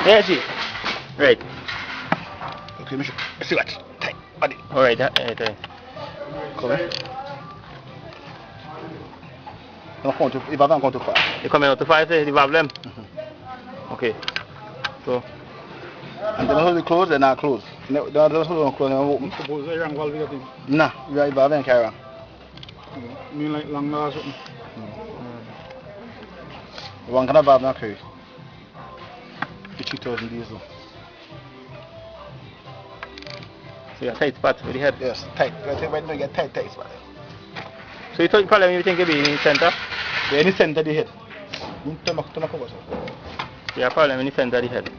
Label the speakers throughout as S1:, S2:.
S1: Yeah, G. Right.
S2: Okay, see what? Tight, body.
S1: Alright, right.
S2: Come here. Don't count if I don't count too far.
S1: You coming out to 5, say the problem? Okay. So,
S2: And then hold it close, then I close. No, don't hold it close, then I open.
S3: Suppose I wrong valve getting.
S2: Nah, you are even carry on.
S3: I mean like long or something.
S2: One kind of valve not carry. 50,000 diesel.
S1: so you got tight spot with the head.
S2: Yes, tight. I think when you get tight spot.
S1: So you thought the problem you think will be in the center?
S2: The any center of the head. Turn my cover, so.
S1: You have a problem in the center of the head.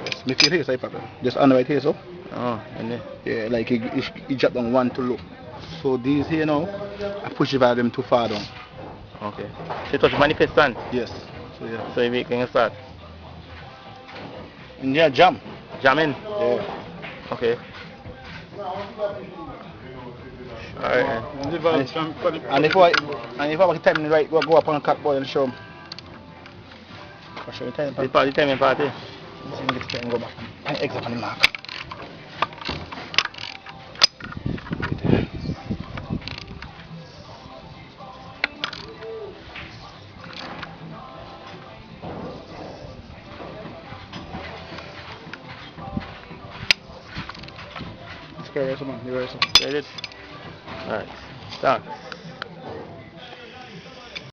S2: Yes, me feel here, so problem. Just on right here, so.
S1: Oh, and then.
S2: Yeah, like he drop down one too low. So these here now, I push the volume too far down.
S1: Okay. So you touch the manifest stand?
S2: Yes. So yeah.
S1: So you can start.
S2: And yeah, jam.
S1: Jam in?
S2: Yeah.
S1: Okay. Alright.
S2: And if I was timing right, we'll go up on a cut boy and show him. I'll show you time.
S1: This party timing party.
S2: Let's see if we get and go back. And exit on the mark. Reverse, man. Reverse.
S1: Get it? Alright. Thanks.